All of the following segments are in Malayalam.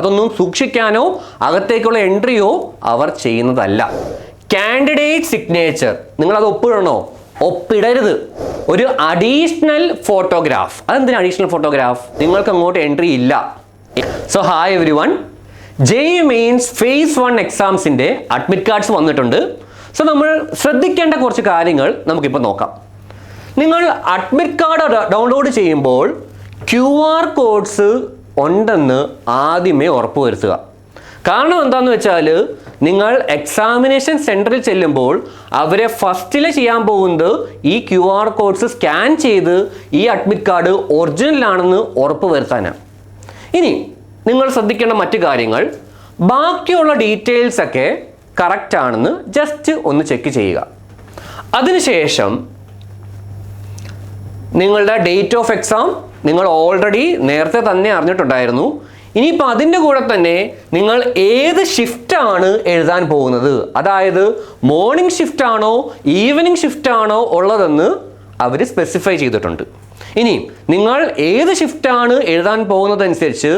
അതൊന്നും സൂക്ഷിക്കാനോ അകത്തേക്കുള്ള എൻട്രിയോ അവർ ചെയ്യുന്നതല്ല. കാൻഡിഡേറ്റ് സിഗ്നേച്ചർ നിങ്ങൾ അത് ഒപ്പിടണോ? ഒപ്പിടരുത്. ഒരു അഡീഷണൽ ഫോട്ടോഗ്രാഫ്. അതെന്തിനാ അഡീഷണൽ ഫോട്ടോഗ്രാഫ്? നിങ്ങൾക്ക് അങ്ങോട്ട് എൻട്രി ഇല്ല. So hi everyone, JEE mains phase 1 എക്സാംസിൻ്റെ അഡ്മിറ്റ് കാർഡ്സ് വന്നിട്ടുണ്ട്. സോ നമ്മൾ ശ്രദ്ധിക്കേണ്ട കുറച്ച് കാര്യങ്ങൾ നമുക്കിപ്പോൾ നോക്കാം. നിങ്ങൾ അഡ്മിറ്റ് കാർഡ് ഡൗൺലോഡ് ചെയ്യുമ്പോൾ QR കോഡ്സ് ഉണ്ടെന്ന് ആദ്യമേ ഉറപ്പുവരുത്തുക. കാരണം എന്താണെന്ന് വെച്ചാൽ നിങ്ങൾ എക്സാമിനേഷൻ സെൻറ്ററിൽ ചെല്ലുമ്പോൾ അവരെ ഫസ്റ്റിൽ ചെയ്യാൻ പോകുന്നത് ഈ QR കോഡ്സ് സ്കാൻ ചെയ്ത് ഈ അഡ്മിറ്റ് കാർഡ് ഒറിജിനലാണെന്ന് ഉറപ്പ് വരുത്താനാണ്. ഇനി നിങ്ങൾ ശ്രദ്ധിക്കേണ്ട മറ്റു കാര്യങ്ങൾ, ബാക്കിയുള്ള ഡീറ്റെയിൽസ് ഒക്കെ കറക്റ്റ് ആണെന്ന് ജസ്റ്റ് ഒന്ന് ചെക്ക് ചെയ്യുക. അതിനുശേഷം നിങ്ങളുടെ ഡേറ്റ് ഓഫ് എക്സാം നിങ്ങൾ ഓൾറെഡി നേരത്തെ തന്നെ അറിഞ്ഞിട്ടുണ്ടായിരുന്നു. ഇനിയിപ്പോൾ അതിൻ്റെ കൂടെ തന്നെ നിങ്ങൾ ഏത് ഷിഫ്റ്റാണ് എഴുതാൻ പോകുന്നത്, അതായത് മോർണിംഗ് ഷിഫ്റ്റ് ആണോ ഈവനിങ് ഷിഫ്റ്റ് ആണോ ഉള്ളതെന്ന് അവർ സ്പെസിഫൈ ചെയ്തിട്ടുണ്ട്. ഇനി നിങ്ങൾ ഏത് ഷിഫ്റ്റാണ് എഴുതാൻ പോകുന്നതനുസരിച്ച്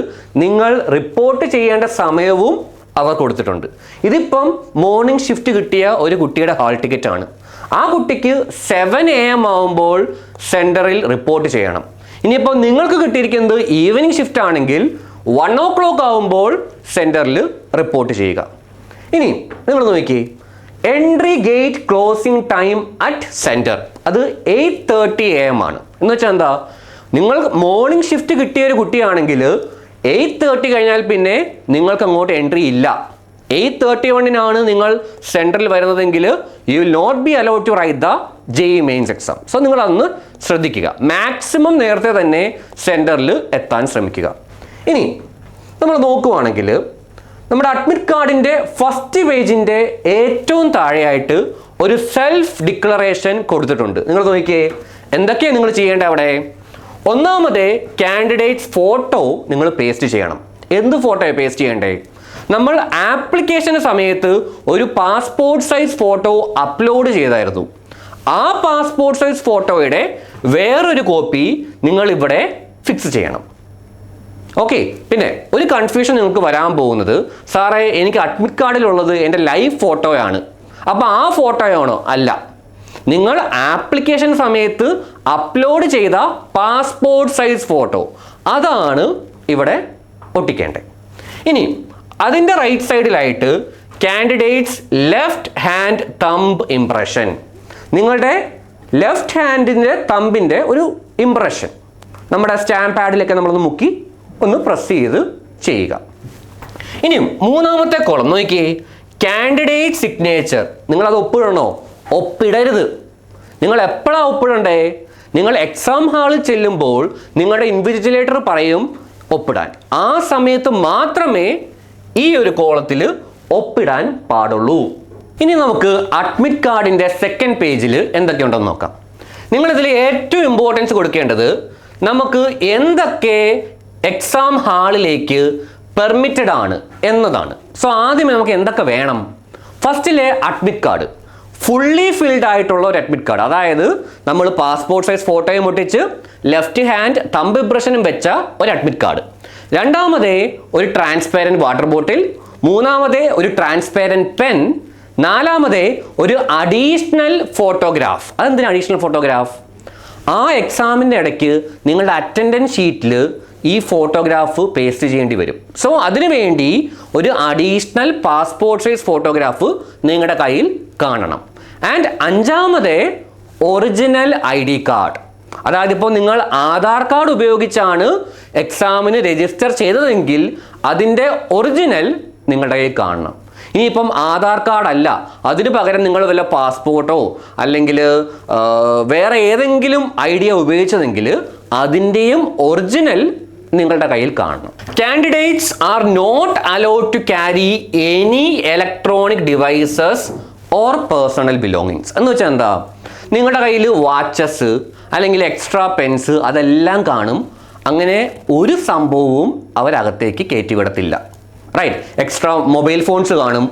നിങ്ങൾ റിപ്പോർട്ട് ചെയ്യേണ്ട സമയവും അവർ കൊടുത്തിട്ടുണ്ട്. ഇതിപ്പം മോർണിംഗ് ഷിഫ്റ്റ് കിട്ടിയ ഒരു കുട്ടിയുടെ ഹാൾ ടിക്കറ്റ് ആണ്. ആ കുട്ടിക്ക് 7 AM ആവുമ്പോൾ സെൻറ്ററിൽ റിപ്പോർട്ട് ചെയ്യണം. ഇനിയിപ്പോൾ നിങ്ങൾക്ക് കിട്ടിയിരിക്കുന്നത് ഈവനിങ് ഷിഫ്റ്റ് ആണെങ്കിൽ 1 o'clock ആവുമ്പോൾ സെൻറ്ററിൽ റിപ്പോർട്ട് ചെയ്യുക. ഇനി നിങ്ങൾ നോക്കി, entry gate closing time at centre അത് 8:30 AM ആണ്. എന്ന് വെച്ചാൽ എന്താ, നിങ്ങൾ മോർണിംഗ് ഷിഫ്റ്റ് കിട്ടിയ ഒരു കുട്ടിയാണെങ്കിൽ 8:30 കഴിഞ്ഞാൽ പിന്നെ നിങ്ങൾക്ക് അങ്ങോട്ട് എൻട്രി ഇല്ല. 8:31 നിങ്ങൾ സെൻറ്ററിൽ വരുന്നതെങ്കിൽ you will not be allowed to write the JEE mains exam. So നിങ്ങൾ അന്ന് ശ്രദ്ധിക്കുക, മാക്സിമം നേരത്തെ തന്നെ സെൻറ്ററിൽ എത്താൻ ശ്രമിക്കുക. ഇനി നമ്മൾ നോക്കുവാണെങ്കിൽ നമ്മുടെ അഡ്മിറ്റ് കാർഡിൻ്റെ ഫസ്റ്റ് പേജിൻ്റെ ഏറ്റവും താഴെയായിട്ട് ഒരു സെൽഫ് ഡിക്ലറേഷൻ കൊടുത്തിട്ടുണ്ട്. നിങ്ങൾ നോക്കിയേ, എന്തൊക്കെയാണ് നിങ്ങൾ ചെയ്യേണ്ടത് അവിടെ? ഒന്നാമത് കാൻഡിഡേറ്റ്സ് ഫോട്ടോ നിങ്ങൾ പേസ്റ്റ് ചെയ്യണം. എന്ത് ഫോട്ടോയാണ് പേസ്റ്റ് ചെയ്യേണ്ടേ? നമ്മൾ ആപ്ലിക്കേഷന് സമയത്ത് ഒരു പാസ്പോർട്ട് സൈസ് ഫോട്ടോ അപ്ലോഡ് ചെയ്തായിരുന്നു. ആ പാസ്പോർട്ട് സൈസ് ഫോട്ടോയുടെ വേറൊരു കോപ്പി നിങ്ങൾ ഇവിടെ ഫിക്സ് ചെയ്യണം. ഓക്കെ. പിന്നെ ഒരു കൺഫ്യൂഷൻ നിങ്ങൾക്ക് വരാൻ പോകുന്നത്, സാറേ എനിക്ക് അഡ്മിറ്റ് കാർഡിലുള്ളത് എൻ്റെ ലൈവ് ഫോട്ടോയാണ്, അപ്പോൾ ആ ഫോട്ടോയാണോ? അല്ല, നിങ്ങൾ ആപ്ലിക്കേഷൻ സമയത്ത് അപ്ലോഡ് ചെയ്ത പാസ്പോർട്ട് സൈസ് ഫോട്ടോ അതാണ് ഇവിടെ ഒട്ടിക്കേണ്ടത്. ഇനി അതിൻ്റെ റൈറ്റ് സൈഡിലായിട്ട് candidates left hand thumb impression, നിങ്ങളുടെ ലെഫ്റ്റ് ഹാൻഡിൻ്റെ തമ്പിൻ്റെ ഒരു ഇംപ്രഷൻ നമ്മുടെ സ്റ്റാമ്പ് പാഡിലൊക്കെ നമ്മളൊന്ന് മുക്കി ഒന്ന് പ്രസ് ചെയ്ത് ചെയ്യുക. ഇനിയും മൂന്നാമത്തെ കോളം നോക്കിയേ, കാൻഡിഡേറ്റ് സിഗ്നേച്ചർ. നിങ്ങളത് ഒപ്പിടണോ? ഒപ്പിടരുത്. നിങ്ങൾ എപ്പോഴാണ് ഒപ്പിടണ്ടേ? നിങ്ങൾ എക്സാം ഹാളിൽ ചെല്ലുമ്പോൾ നിങ്ങളുടെ ഇൻവിജിലേറ്റർ പറയും ഒപ്പിടാൻ. ആ സമയത്ത് മാത്രമേ ഈ ഒരു കോളത്തിൽ ഒപ്പിടാൻ പാടുള്ളൂ. ഇനി നമുക്ക് അഡ്മിറ്റ് കാർഡിൻ്റെ സെക്കൻഡ് പേജിൽ എന്തൊക്കെയുണ്ടെന്ന് നോക്കാം. നിങ്ങളിതിൽ ഏറ്റവും ഇമ്പോർട്ടൻസ് കൊടുക്കേണ്ടത് നമുക്ക് എന്തൊക്കെ എക്സാം ഹാളിലേക്ക് പെർമിറ്റഡ് ആണ് എന്നതാണ്. സോ ആദ്യമേ നമുക്ക് എന്തൊക്കെ വേണം? ഫസ്റ്റിലെ അഡ്മിറ്റ് കാർഡ് ഫുള്ളി ഫിൽഡ് ആയിട്ടുള്ള ഒരു അഡ്മിറ്റ് കാർഡ്, അതായത് നമ്മൾ പാസ്പോർട്ട് സൈസ് ഫോട്ടോയും ഒട്ടിച്ച് ലെഫ്റ്റ് ഹാൻഡ് തമ്പ് ഇംപ്രഷനും വെച്ച ഒരു അഡ്മിറ്റ് കാർഡ്. രണ്ടാമതേ ഒരു ട്രാൻസ്പെറൻറ്റ് വാട്ടർ ബോട്ടിൽ. മൂന്നാമതേ ഒരു ട്രാൻസ്പെറൻറ്റ് പെൻ. നാലാമതേ ഒരു അഡീഷണൽ ഫോട്ടോഗ്രാഫ്. അതെന്തിനാണ് അഡീഷണൽ ഫോട്ടോഗ്രാഫ്? ആ എക്സാമിൻ്റെ ഇടയ്ക്ക് നിങ്ങളുടെ അറ്റൻഡൻസ് ഷീറ്റിൽ ഈ ഫോട്ടോഗ്രാഫ് പേസ്റ്റ് ചെയ്യേണ്ടി വരും. സോ അതിനുവേണ്ടി ഒരു അഡീഷണൽ പാസ്പോർട്ട് സൈസ് ഫോട്ടോഗ്രാഫ് നിങ്ങളുടെ കയ്യിൽ കാണണം. ആൻഡ് അഞ്ചാമതേ ഒറിജിനൽ ID കാർഡ്. അതായത് ഇപ്പോൾ നിങ്ങൾ ആധാർ കാർഡ് ഉപയോഗിച്ചാണ് എക്സാമിന് രജിസ്റ്റർ ചെയ്തതെങ്കിൽ അതിൻ്റെ ഒറിജിനൽ നിങ്ങളുടെ കയ്യിൽ കാണണം. ഇനിയിപ്പം ആധാർ കാർഡ് അല്ല, അതിന് പകരം നിങ്ങൾ വല്ല പാസ്പോർട്ടോ അല്ലെങ്കിൽ വേറെ ഏതെങ്കിലും ഐഡിയ ഉപയോഗിച്ചതെങ്കിൽ അതിൻ്റെയും ഒറിജിനൽ നിങ്ങളുടെ കയ്യിൽ കാണണം. Candidates are not allowed to carry any electronic devices or personal belongings. എന്ന് വെച്ചാൽ എന്താ, നിങ്ങളുടെ കയ്യിൽ വാച്ചസ് അല്ലെങ്കിൽ എക്സ്ട്രാ പെൻസ് അതെല്ലാം കാണും. അങ്ങനെ ഒരു സംഭവവും അവരകത്തേക്ക് കയറ്റിവിടത്തില്ല. റൈറ്റ്. എക്സ്ട്രാ മൊബൈൽ ഫോൺസ് കാണും,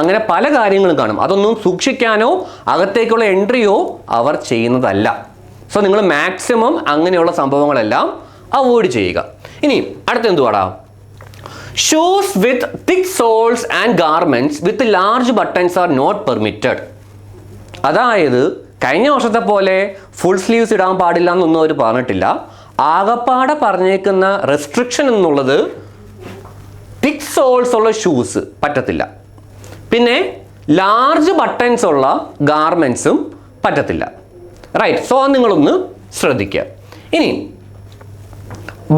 അങ്ങനെ പല കാര്യങ്ങളും കാണും. അതൊന്നും സൂക്ഷിക്കാനോ അകത്തേക്കുള്ള എൻട്രിയോ അവർ ചെയ്യുന്നതല്ല. സോ നിങ്ങൾ മാക്സിമം അങ്ങനെയുള്ള സംഭവങ്ങളെല്ലാം അവോയ്ഡ് ചെയ്യുക. ഇനി അടുത്ത എന്തുവാടാ, shoes with thick soles and garments with large buttons are not permitted. അതായത് കഴിഞ്ഞ വർഷത്തെ പോലെ ഫുൾ സ്ലീവ്സ് ഇടാൻ പാടില്ല എന്നൊന്നും അവർ പറഞ്ഞിട്ടില്ല. ആകപ്പാടെ പറഞ്ഞേക്കുന്ന റെസ്ട്രിക്ഷൻ എന്നുള്ളത് തിക്ക് സോൾസ് ഉള്ള ഷൂസ് പറ്റത്തില്ല, പിന്നെ ലാർജ് ബട്ടൺസ് ഉള്ള ഗാർമെന്റ്സും പറ്റത്തില്ല. റൈറ്റ്, സോ നിങ്ങളൊന്ന് ശ്രദ്ധിക്കുക. ഇനി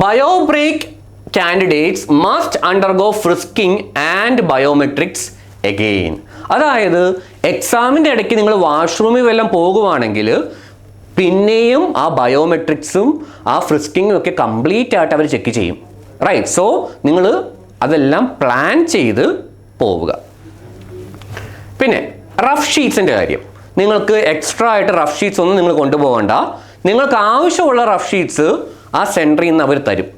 bio break candidates must undergo frisking and biometrics again. അതായത് എക്സാമിൻ്റെ ഇടയ്ക്ക് നിങ്ങൾ വാഷ്റൂമിൽ വല്ലതും പോകുവാണെങ്കിൽ പിന്നെയും ആ ബയോമെട്രിക്സും ആ ഫ്രിസ്കിങ്ങും ഒക്കെ കംപ്ലീറ്റ് ആയിട്ട് അവർ ചെക്ക് ചെയ്യും. റൈറ്റ്, സോ നിങ്ങൾ അതെല്ലാം പ്ലാൻ ചെയ്ത് പോവുക. പിന്നെ റഫ് ഷീറ്റ്സിൻ്റെ കാര്യം, നിങ്ങൾക്ക് എക്സ്ട്രാ ആയിട്ട് റഫ് ഷീറ്റ്സ് ഒന്നും നിങ്ങൾ കൊണ്ടുപോകണ്ട. നിങ്ങൾക്ക് ആവശ്യമുള്ള റഫ് ഷീറ്റ്സ് ആ സെൻറ്ററിൽ നിന്ന് അവർ തരും.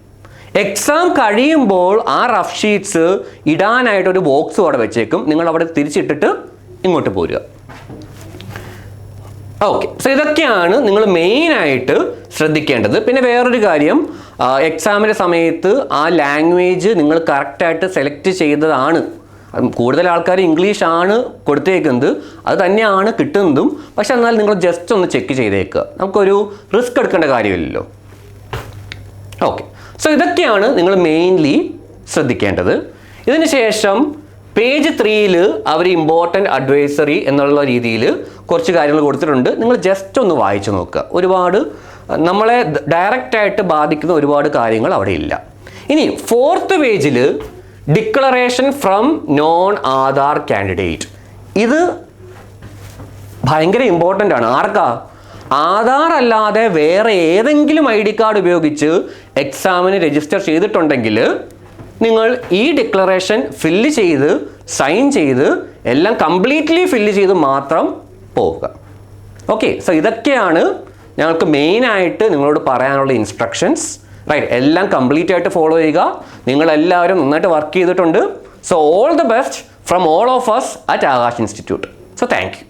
എക്സാം കഴിയുമ്പോൾ ആ റഫ് ഷീറ്റ്സ് ഇടാനായിട്ടൊരു ബോക്സ് അവിടെ വെച്ചേക്കും. നിങ്ങൾ അവിടെ തിരിച്ചിട്ടിട്ട് ഇങ്ങോട്ട് പോരുക. ഓക്കെ, സോ ഇതൊക്കെയാണ് നിങ്ങൾ മെയിനായിട്ട് ശ്രദ്ധിക്കേണ്ടത്. പിന്നെ വേറൊരു കാര്യം, എക്സാമിൻ്റെ സമയത്ത് ആ ലാംഗ്വേജ് നിങ്ങൾ കറക്റ്റായിട്ട് സെലക്ട് ചെയ്തതാണ്. കൂടുതൽ ആൾക്കാർ ഇംഗ്ലീഷാണ് കൊടുത്തേക്കുന്നത്, അത് തന്നെയാണ് കിട്ടുന്നതും. പക്ഷെ എന്നാൽ നിങ്ങൾ ജസ്റ്റ് ഒന്ന് ചെക്ക് ചെയ്തേക്കുക, നമുക്കൊരു റിസ്ക് എടുക്കേണ്ട കാര്യമില്ലല്ലോ. ഓക്കെ, സോ ഇതൊക്കെയാണ് നിങ്ങൾ മെയിൻലി ശ്രദ്ധിക്കേണ്ടത്. ഇതിന് ശേഷം പേജ് 3-ൽ അവർ ഇമ്പോർട്ടൻ്റ് അഡ്വൈസറി എന്നുള്ള രീതിയിൽ കുറച്ച് കാര്യങ്ങൾ കൊടുത്തിട്ടുണ്ട്. നിങ്ങൾ ജസ്റ്റ് ഒന്ന് വായിച്ചു നോക്കുക. ഒരുപാട് നമ്മളെ ഡയറക്റ്റായിട്ട് ബാധിക്കുന്ന ഒരുപാട് കാര്യങ്ങൾ അവിടെ ഇല്ല. ഇനി 4th പേജിൽ declaration from non Aadhaar candidate, ഇത് ഭയങ്കര ഇമ്പോർട്ടൻ്റ് ആണ്. ആർക്കാ? ആധാർ അല്ലാതെ വേറെ ഏതെങ്കിലും ID കാർഡ് ഉപയോഗിച്ച് എക്സാമിന് രജിസ്റ്റർ ചെയ്തിട്ടുണ്ടെങ്കിൽ നിങ്ങൾ ഈ ഡിക്ലറേഷൻ ഫില്ല് ചെയ്ത് സൈൻ ചെയ്ത് എല്ലാം കംപ്ലീറ്റ്ലി ഫില്ല് ചെയ്ത് മാത്രം പോവുക. ഓക്കെ, സോ ഇതൊക്കെയാണ് ഞങ്ങൾക്ക് മെയിനായിട്ട് നിങ്ങളോട് പറയാനുള്ള ഇൻസ്ട്രക്ഷൻസ്. റൈറ്റ്, എല്ലാം കംപ്ലീറ്റ് ആയിട്ട് ഫോളോ ചെയ്യുക. നിങ്ങളെല്ലാവരും നന്നായിട്ട് വർക്ക് ചെയ്തിട്ടുണ്ട്. So all the best from all of us at Aakash Institute. So thank you.